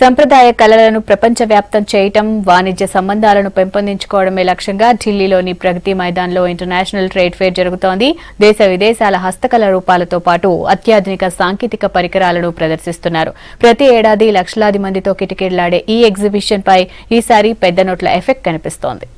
సంప్రదాయ కళలను ప్రపంచవ్యాప్తం చేయటం, వాణిజ్య సంబంధాలను పెంపొందించుకోవడమే లక్ష్యంగా ఢిల్లీలోని ప్రగతి మైదాన్లో ఇంటర్నేషనల్ ట్రేడ్ ఫేర్ జరుగుతోంది. దేశ విదేశాల హస్తకళ రూపాలతో పాటు అత్యాధునిక సాంకేతిక పరికరాలను ప్రదర్శిస్తున్నారు. ప్రతి ఏడాది లక్షలాది మందితో కిటకిటలాడే ఈ ఎగ్జిబిషన్ పై ఈసారి పెద్ద నోట్ల ఎఫెక్ట్ కనిపిస్తోంది.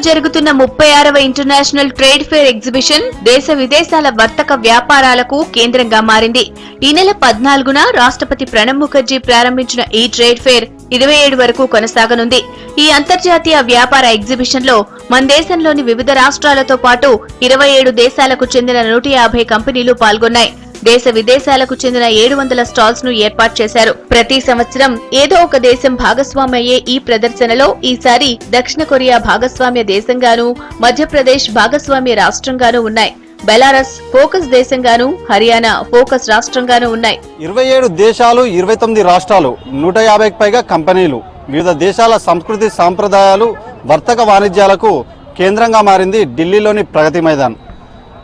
జరుగుతున్న 36వ ఇంటర్నేషనల్ ట్రేడ్ ఫేర్ ఎగ్జిబిషన్ దేశ విదేశాల వర్తక వ్యాపారాలకు కేంద్రంగా మారింది. ఈ నెల 14న రాష్ట్రపతి ప్రణబ్ ముఖర్జీ ప్రారంభించిన ఈ ట్రేడ్ ఫేర్ 27 వరకు కొనసాగనుంది. ఈ అంతర్జాతీయ వ్యాపార ఎగ్జిబిషన్ లో మన దేశంలోని వివిధ రాష్ట్రాలతో పాటు 27 దేశాలకు చెందిన 150 కంపెనీలు పాల్గొన్నాయి. దేశ విదేశాలకు చెందిన 700 స్టాల్స్ ను ఏర్పాటు చేశారు. ప్రతి సంవత్సరం ఏదో ఒక దేశం భాగస్వామయ్యే ఈ ప్రదర్శనలో ఈసారి దక్షిణ కొరియా భాగస్వామ్య దేశంగానూ, మధ్యప్రదేశ్ భాగస్వామ్య రాష్ట్రంగానూ ఉన్నాయి. బెలారస్ ఫోకస్ దేశంగానూ, హర్యానా ఫోకస్ రాష్ట్రంగానూ ఉన్నాయి. 27 దేశాలు, 29 రాష్ట్రాలు, 150కి పైగా కంపెనీలు, వివిధ దేశాల సంస్కృతి సాంప్రదాయాలు, వర్తక వాణిజ్యాలకు కేంద్రంగా మారింది ఢిల్లీలోని ప్రగతి మైదాన్.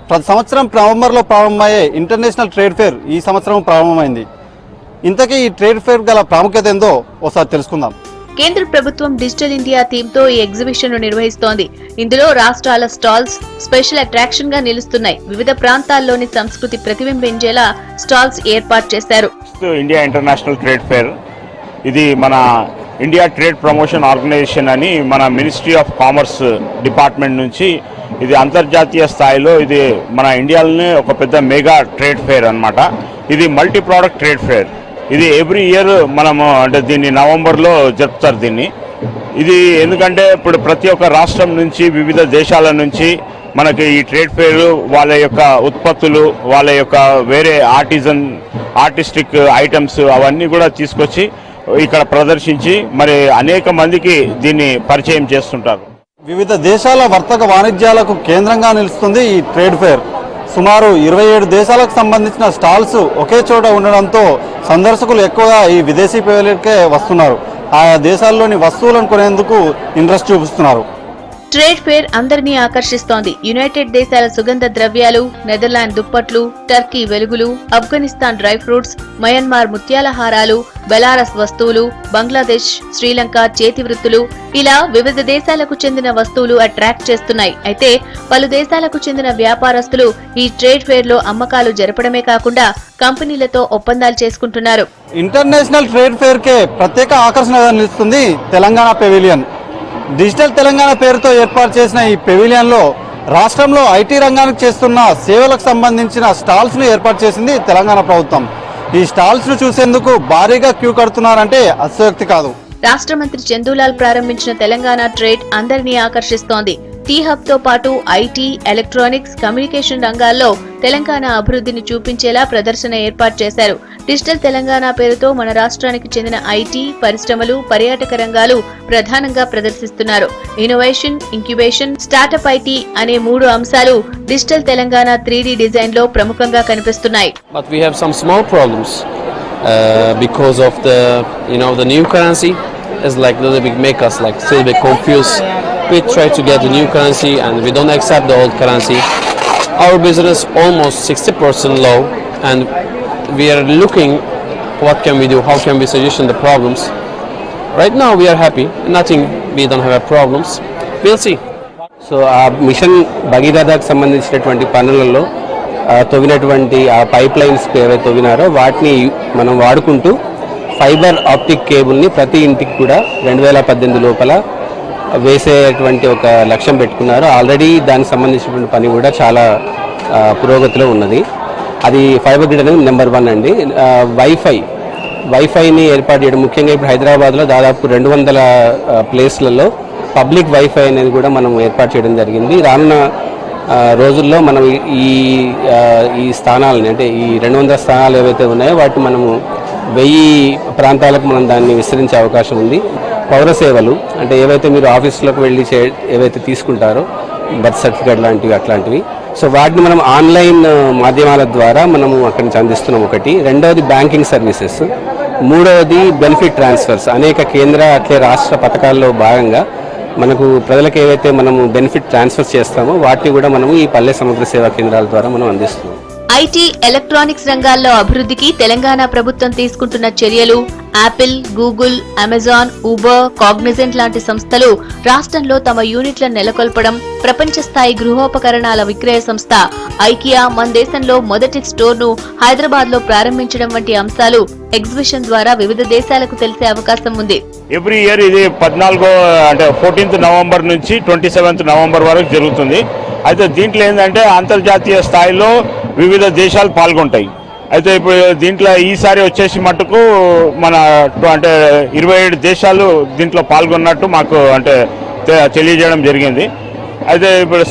ప్రతి సంవత్సరం నవంబర్లో ప్రారంభమయ్యే ఇంటర్నేషనల్ ట్రేడ్ ఫేర్ ఈ సంవత్సరం ప్రారంభమైంది. ఇంతకీ ఈ ట్రేడ్ ఫేర్ గల ప్రాముఖ్యత ఏందో ఒకసారి తెలుసుకుందాం. కేంద్ర ప్రభుత్వం డిజిటల్ ఇండియా థీమ్ తో ఈ ఎగ్జిబిషన్ ను నిర్వహిస్తోంది. ఇందులో రాష్ట్రాల స్టాల్స్ స్పెషల్ అట్రాక్షన్ గా నిలుస్తున్నాయి. వివిధ ప్రాంతాల్లోని సంస్కృతి ప్రతిబింబించేలా స్టాల్స్ ఏర్పాటు చేశారు. ఇండియా ఇంటర్నేషనల్ ట్రేడ్ ఫేర్ ఇది మన ఇండియా ట్రేడ్ ప్రమోషన్ ఆర్గనైజేషన్ అని మన మినిస్ట్రీ ఆఫ్ కామర్స్ డిపార్ట్మెంట్ నుంచి ఇది అంతర్జాతీయ స్థాయిలో ఇది మన ఇండియాలోనే ఒక పెద్ద మెగా ట్రేడ్ ఫేర్ అన్నమాట. ఇది మల్టీ ప్రోడక్ట్ ట్రేడ్ ఫేర్. ఇది ఎవ్రీ ఇయర్ మనము అంటే దీన్ని నవంబర్లో జరుపుతారు దీన్ని. ఇది ఎందుకంటే ఇప్పుడు ప్రతి ఒక్క రాష్ట్రం నుంచి వివిధ దేశాల నుంచి మనకి ఈ ట్రేడ్ ఫేర్ వాళ్ళ యొక్క ఉత్పత్తులు, వాళ్ళ యొక్క వేరే ఆర్టిస్టిక్ ఐటమ్స్ అవన్నీ కూడా తీసుకొచ్చి ఇక్కడ ప్రదర్శించి మరి అనేక మందికి దీన్ని పరిచయం చేస్తుంటారు. వివిధ దేశాల వర్తక వాణిజ్యాలకు కేంద్రంగా నిలుస్తుంది ఈ ట్రేడ్ ఫేర్. సుమారు 27 దేశాలకు సంబంధించిన స్టాల్స్ ఒకే చోట ఉండడంతో సందర్శకులు ఎక్కువగా ఈ విదేశీ పెవిలియన్కే వస్తున్నారు. ఆయా దేశాల్లోని వస్తువులను కొనేందుకు ఇంట్రెస్ట్ చూపిస్తున్నారు. ట్రేడ్ ఫేర్ అందరినీ ఆకర్షిస్తోంది. యునైటెడ్ దేశాల సుగంధ ద్రవ్యాలు, నెదర్లాండ్ దుప్పట్లు, టర్కీ వెలుగులు, ఆఫ్ఘనిస్తాన్ డ్రై ఫ్రూట్స్, మయన్మార్ ముత్యాల హారాలు, బెలారస్ వస్తువులు, బంగ్లాదేశ్, శ్రీలంక చేతి వృత్తులు, ఇలా వివిధ దేశాలకు చెందిన వస్తువులు అట్రాక్ట్ చేస్తున్నాయి. అయితే పలు దేశాలకు చెందిన వ్యాపారస్తులు ఈ ట్రేడ్ ఫేర్ లో అమ్మకాలు జరపడమే కాకుండా కంపెనీలతో ఒప్పందాలు చేసుకుంటున్నారు. ఇంటర్నేషనల్ ట్రేడ్ ఫేర్ కే ప్రత్యేక ఆకర్షణగా నిలుస్తుంది తెలంగాణ పెవిలియన్. డిజిటల్ తెలంగాణ పేరుతో ఏర్పాటు చేసిన ఈ పెవిలియన్ లో రాష్ట్రంలో ఐటీ రంగానికి చేస్తున్న సేవలకు సంబంధించిన స్టాల్స్ ను ఏర్పాటు చేసింది తెలంగాణ ప్రభుత్వం. ఈ స్టాల్స్ ను చూసేందుకు భారీగా క్యూ కడుతున్నారంటే అతిశయోక్తి కాదు. రాష్ట్ర మంత్రి చందూలాల్ ప్రారంభించిన తెలంగాణ ట్రేడ్ అందరినీ ఆకర్షిస్తోంది. టీ హబ్ తో పాటు ఐటీ, ఎలక్ట్రానిక్స్, కమ్యూనికేషన్ రంగాల్లో తెలంగాణ అభివృద్ధిని చూపించేలా ప్రదర్శన ఏర్పాటు చేశారు. డిజిటల్ తెలంగాణ పేరుతో మన రాష్ట్రానికి చెందిన ఐటీ, పరిశ్రమలు, పర్యాటక రంగాలు ప్రధానంగా ప్రదర్శిస్తున్నారు. ఇన్నోవేషన్, ఇంక్యుబేషన్, స్టార్టప్ ఐటీ అనే 3 అంశాలు డిజిటల్ తెలంగాణ 3D డిజైన్ లో ప్రముఖంగా కనిపిస్తున్నాయి. But we have some small problems because of the new currency is like a little bit make us like still a bit confused. We try to get the new currency and we don't accept the old currency. Our business almost 60% low and we are looking what can we do, how can we solution the problems. Right now we are happy, nothing, we don't have problems. We'll see. So mission భగీరథకు సంబంధించినటువంటి పనులలో తవ్వినటువంటి ఆ pipe lines ఏవైతే తవ్వినారో వాటిని మనం వాడుకుంటూ fibre optic కేబుల్ని ప్రతి ఇంటికి కూడా 2018 లోపల వేసేటువంటి ఒక లక్ష్యం పెట్టుకున్నారు. ఆల్రెడీ దానికి సంబంధించినటువంటి పని కూడా చాలా పురోగతిలో ఉన్నది. అది ఫైబర్ గ్రిడ్ అనేది నెంబర్ 1 అండి. వైఫైని ఏర్పాటు చేయడం, ముఖ్యంగా ఇప్పుడు హైదరాబాద్లో దాదాపు 200 ప్లేస్లలో పబ్లిక్ వైఫై అనేది కూడా మనం ఏర్పాటు చేయడం జరిగింది. రానున్న రోజుల్లో మనం ఈ స్థానాలని అంటే ఈ 200 స్థానాలు ఏవైతే ఉన్నాయో వాటిని మనము 1000 ప్రాంతాలకు మనం దాన్ని విస్తరించే అవకాశం ఉంది. పౌర సేవలు అంటే ఏవైతే మీరు ఆఫీసులోకి వెళ్ళి ఏవైతే తీసుకుంటారో బర్త్ సర్టిఫికేట్ లాంటివి అట్లాంటివి, సో వాటిని మనం ఆన్లైన్ మాధ్యమాల ద్వారా మనము అక్కడి నుంచి అందిస్తున్నాం. ఒకటి. రెండవది బ్యాంకింగ్ సర్వీసెస్. మూడవది బెనిఫిట్ ట్రాన్స్ఫర్స్. అనేక కేంద్ర అట్లే రాష్ట్ర పథకాల్లో భాగంగా మనకు ప్రజలకు ఏవైతే మనము బెనిఫిట్ ట్రాన్స్ఫర్ చేస్తామో వాటిని కూడా మనము ఈ పల్లె సమగ్ర సేవా కేంద్రాల ద్వారా మనం అందిస్తున్నాం. ఐటీ, ఎలక్ట్రానిక్స్ రంగాల్లో అభివృద్ధికి తెలంగాణ ప్రభుత్వం తీసుకుంటున్న చర్యలు, Apple, Google, Amazon, Uber, Cognizant లాంటి సంస్థలు రాష్ట్రంలో తమ యూనిట్లను నెలకొల్పడం, ప్రపంచ స్థాయి గృహోపకరణాల విక్రయ సంస్థ ఐకియా మన దేశంలో మొదటి స్టోర్ను హైదరాబాద్ లో ప్రారంభించడం వంటి అంశాలు ఎగ్జిబిషన్ ద్వారా వివిధ దేశాలకు తెలిసే అవకాశం ఉంది. ఎవ్రీ ఇయర్ ఇది 14th నవంబర్ నుంచి 27th నవంబర్ వరకు జరుగుతుంది. అయితే దీంట్లో ఏంటంటే అంతర్జాతీయ స్థాయిలో వివిధ దేశాలు పాల్గొంటాయి. అయితే ఇప్పుడు దీంట్లో ఈసారి వచ్చేసి మట్టుకు మన 27 దేశాలు దీంట్లో పాల్గొన్నట్టు మాకు తెలియజేయడం జరిగింది. అయితే ఇప్పుడు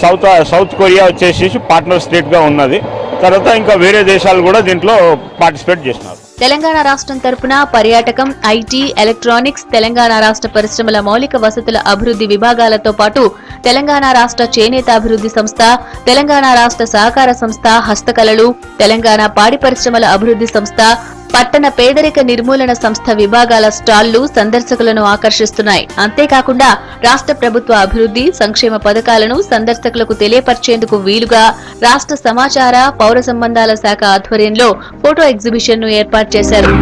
సౌత్ కొరియా వచ్చేసి పార్ట్నర్ స్టేట్గా ఉన్నది. తర్వాత ఇంకా వేరే దేశాలు కూడా దీంట్లో పార్టిసిపేట్ చేస్తున్నారు. తెలంగాణ రాష్ట్రం తరపున పర్యాటకం, ఐటీ, ఎలక్ట్రానిక్స్, తెలంగాణ రాష్ట్ర పరిశ్రమల మౌలిక వసతుల అభివృద్ధి విభాగాలతో పాటు తెలంగాణ రాష్ట్ర చేనేత అభివృద్ధి సంస్థ, తెలంగాణ రాష్ట్ర సహకార సంస్థ, హస్తకళలు, తెలంగాణ పాడి పరిశ్రమల అభివృద్ధి సంస్థ, పట్టణ పేదరిక నిర్మూలన సంస్థ విభాగాల స్టాళ్లు సందర్శకులను ఆకర్షిస్తున్నాయి. అంతేకాకుండా రాష్ట్ర ప్రభుత్వ అభివృద్ధి, సంక్షేమ పథకాలను సందర్శకులకు తెలియపర్చేందుకు వీలుగా రాష్ట్ర సమాచార, పౌర సంబంధాల శాఖ ఆధ్వర్యంలో ఫోటో ఎగ్జిబిషన్ ను ఏర్పాటు చేశారు.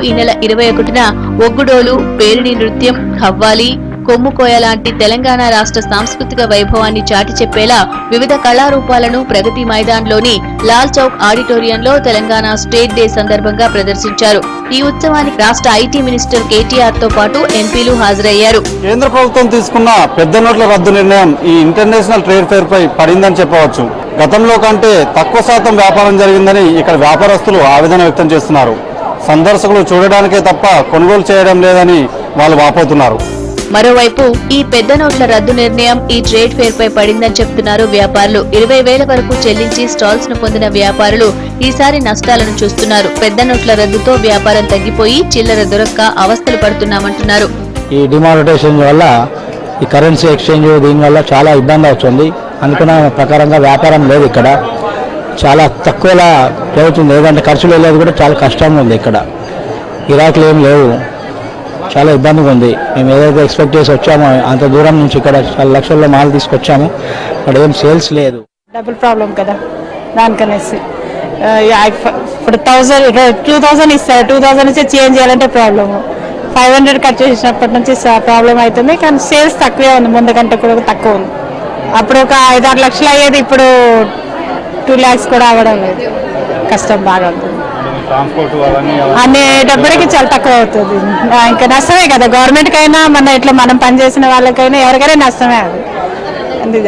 ఈ నెల 21న ఒగ్గుడోలు, పేరిణి నృత్యం, ఖవ్వాలి, కొమ్ముకోయ లాంటి తెలంగాణ రాష్ట్ర సాంస్కృతిక వైభవాన్ని చాటి చెప్పేలా వివిధ కళారూపాలను ప్రగతి మైదాన్లోని లాల్ చౌక్ ఆడిటోరియంలో తెలంగాణ స్టేట్ డే సందర్భంగా ప్రదర్శించారు. ఈ ఉత్సవానికి రాష్ట్ర ఐటీ మినిస్టర్ కేటీఆర్ తో పాటు ఎంపీలు హాజరయ్యారు. కేంద్ర ప్రభుత్వం తీసుకున్న పెద్ద నోట్ల రద్దు నిర్ణయం ఈ ఇంటర్నేషనల్ ట్రేడ్ ఫెయిర్ పై పడిందని చెప్పవచ్చు. గతంలో కంటే తక్కువ శాతం వ్యాపారం జరిగిందని ఇక్కడ వ్యాపారస్తులు ఆవేదన వ్యక్తం చేస్తున్నారు. సందర్శకులు చూడడానికే తప్ప కొనుగోలు చేయడం లేదని వాళ్ళు వాపోతున్నారు. మరోవైపు ఈ పెద్ద నోట్ల రద్దు నిర్ణయం ఈ ట్రేడ్ ఫెయిర్ పై పడిందని చెప్తున్నారు వ్యాపారులు. 20,000 వరకు చెల్లించి స్టాల్స్ ను పొందిన వ్యాపారులు ఈసారి నష్టాలను చూస్తున్నారు. పెద్ద నోట్ల రద్దుతో వ్యాపారం తగ్గిపోయి చిల్లర దొరక్క అవస్థలు పడుతున్నామంటున్నారు. ఈ డిమానిటైజేషన్ వల్ల ఈ కరెన్సీ ఎక్స్చేంజ్ దీనివల్ల చాలా ఇబ్బంది అవుతుంది. అనుకున్న ప్రకారంగా వ్యాపారం లేదు. ఇక్కడ చాలా తక్కువలా జరుగుతుంది. ఏదంటే ఖర్చులు వెళ్ళేది కూడా చాలా కష్టంగా ఉంది. ఇక్కడ గిరాకులు ఏం లేవు, చాలా ఇబ్బందిగా ఉంది. మేము ఏదైతే ఎక్స్పెక్ట్ చేసి వచ్చామో అంత దూరం నుంచి ఇక్కడ చాలా లక్షల్లో మాల్ తీసుకొచ్చాము, ఇక్కడ ఏం సేల్స్ లేదు. డబుల్ ప్రాబ్లం కదా దానికనేసి. ఇప్పుడు 2000 ఇస్తారు, 2000 నుంచి చేంజ్ చేయాలంటే ప్రాబ్లము. 500 కట్ చేసినప్పటి నుంచి ప్రాబ్లం అవుతుంది. కానీ సేల్స్ తక్కువే ఉంది, ముందు కంటే కూడా తక్కువ ఉంది. అప్పుడు ఒక 5-6 లక్షలు అయ్యేది, ఇప్పుడు 2 lakhs కూడా అవ్వడం లేదు. కష్టం బాగా ఉంటుంది. అనేటప్పటికి చాలా తక్కువ అవుతుంది. ఇంకా నష్టమే కదా గవర్నమెంట్కి అయినా, మనం పనిచేసిన వాళ్ళకైనా ఎవరికైనా నష్టమే.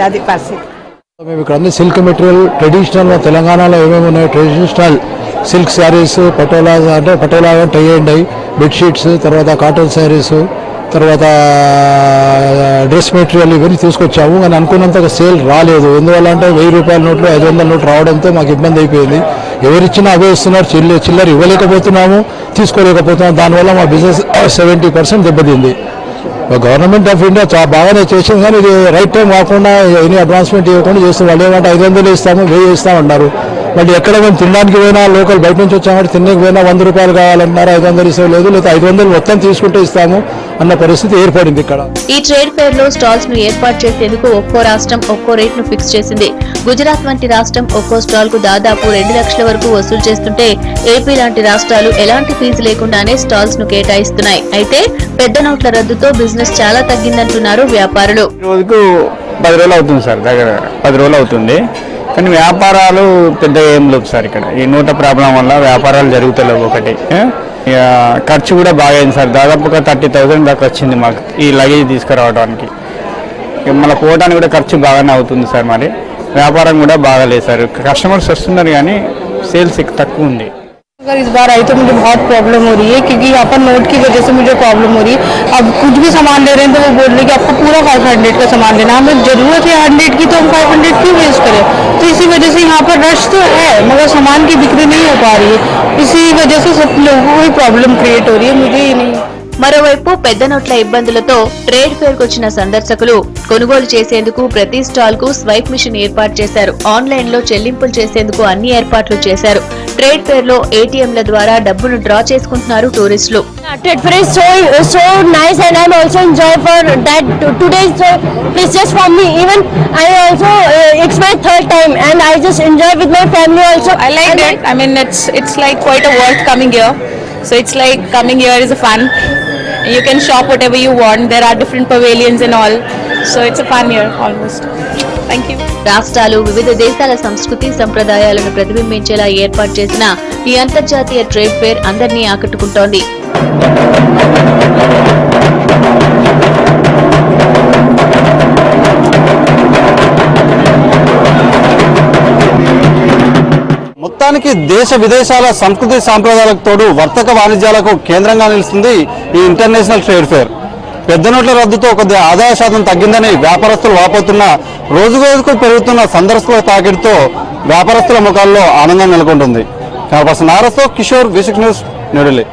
అది పరిస్థితి. మేము ఇక్కడ అన్ని సిల్క్ మెటీరియల్ ట్రెడిషనల్ తెలంగాణలో ఏమేమి ఉన్నాయో ట్రెడిషనల్ సిల్క్ శారీస్, పటోలా అంటే Patola tie and dye bedsheets, తర్వాత కాటన్ శారీస్, తర్వాత డ్రెస్ మెటీరియల్ ఇవన్నీ తీసుకొచ్చాము. కానీ అనుకున్నంతగా సేల్ రాలేదు. ఎందువల్ల అంటే 1000 రూపాయల నోట్లు 500 నోట్లు రావడంతో మాకు ఇబ్బంది అయిపోయింది. ఎవరిచ్చినా అవే ఇస్తున్నారు, చిల్లర ఇవ్వలేకపోతున్నాము, తీసుకోలేకపోతున్నాము. దానివల్ల మా బిజినెస్ 70% దెబ్బతింది. గవర్నమెంట్ ఆఫ్ ఇండియా చాలా బాగానే చేసింది, కానీ ఇది రైట్ టైం కాకుండా ఎనీ అడ్వాన్స్మెంట్ ఇవ్వకుండా చేస్తుంది. వాళ్ళు ఏమంటే 500 ఇస్తాము, 1000 ఇస్తామన్నారు. మళ్ళీ ఎక్కడ మేము తినడానికి పోయినా, లోకల్ బయట నుంచి వచ్చామంటే తినడానికి పోయినా 100 రూపాయలు కావాలన్నారు, 500 ఇస్తే లేదు, లేదా 500 మొత్తం తీసుకుంటే ఇస్తాము అన్న పరిస్థితి ఏర్పడింది ఇక్కడ. ఈ ట్రేడ్ ఫెయిర్ లో స్టాల్స్ ను ఏర్పాటు చేసేందుకు ఒక్కో రాష్ట్రం ఒక్కో రేట్ ను ఫిక్స్ చేసింది. గుజరాత్ వంటి రాష్ట్రం ఒక్కో స్టాల్ కు దాదాపు 2 లక్షల వరకు వసూలు చేస్తుంటే ఏపీ లాంటి రాష్ట్రాలు ఎలాంటి ఫీజు లేకుండానే స్టాల్స్ ను కేటాయిస్తున్నాయి. అయితే పెద్ద నోట్ల రద్దుతో బిజినెస్ చాలా తగ్గిందంటున్నారు వ్యాపారులు. రోజుకు 10 రోజులు అవుతుంది సార్, దగ్గర 10 రోజులు అవుతుంది. కానీ వ్యాపారాలు పెద్ద ఏం లేవు సార్. ఇక్కడ ఈ నోట ప్రాబ్లం వల్ల వ్యాపారాలు జరుగుతలేవు. ఒకటి ఖర్చు కూడా బాగా అయింది సార్. దాదాపుగా 30,000 దాకా వచ్చింది మాకు ఈ లగేజ్ తీసుకురావడానికి. మళ్ళీ పోవడానికి కూడా ఖర్చు బాగానే అవుతుంది సార్. మరి వ్యాపారం కూడా బాగాలేదు సార్. కస్టమర్స్ వస్తున్నారు కానీ సేల్స్ తక్కువ ఉంది. अगर इस बार आई तो मुझे बहुत प्रॉब्लम हो रही है क्योंकि यहाँ पर नोट की वजह से मुझे प्रॉब्लम हो रही है. अब कुछ भी सामान ले रहे हैं तो वो बोल रहे हैं कि आपको पूरा 500 का सामान लेना. हमें जरूरत है 100 की तो हम 500 क्यों वेस्ट करें. तो इसी वजह से यहाँ पर रश तो है मगर सामान की बिक्री नहीं हो पा रही है. इसी वजह से सब लोगों को ही प्रॉब्लम क्रिएट हो रही है, मुझे ही नहीं. మరోవైపు పెద్ద నోట్ల ఇబ్బందులతో ట్రేడ్ ఫేర్ కొచ్చిన సందర్శకులు కొనుగోలు చేసేందుకు ప్రతి స్టాల్ కు స్వైప్ మిషన్ ఏర్పాటు చేశారు. ఆన్లైన్ లో చెల్లింపులు చేసేందుకు అన్ని ఏర్పాట్లు చేశారు. ట్రేడ్ ఫేర్ లో ఏటీఎంల ద్వారా డబ్బును డ్రా చేసుకుంటున్నారు టూరిస్టులు. Trade fair is so nice and I'm also enjoy for that today so it's just for me. Even I also it's my third time and I just enjoy with my family also. I liked it. I mean it's like quite a worth coming here. So it's like coming here is a fun. You can shop whatever you want. There are different pavilions and all. So it's a fun year almost. Thank you. రాష్ట్రాలు వివిధ దేశాల సంస్కృతి సంప్రదాయాలను ప్రతిబింబించేలా ఏర్పాటు చేసిన ఈ అంతర్జాతీయ ట్రేడ్ ఫేర్ అందరినీ ఆకట్టుకుంటోంది. మొత్తానికి దేశ విదేశాల సంస్కృతి సాంప్రదాయాలకు తోడు వర్తక వాణిజ్యాలకు కేంద్రంగా నిలుస్తుంది ఈ ఇంటర్నేషనల్ ట్రేడ్ ఫేర్. పెద్ద నోట్ల రద్దుతో కొద్దిగా ఆదాయ శాతం తగ్గిందని వ్యాపారస్తులు వాపోతున్న రోజుకు పెరుగుతున్న సందర్శకుల తాకిడితో వ్యాపారస్తుల ముఖాల్లో ఆనందం నెలకొంటుంది. కెమెరా పర్సన్ నారస్తో కిషోర్, V6 న్యూస్, న్యూఢిల్లీ.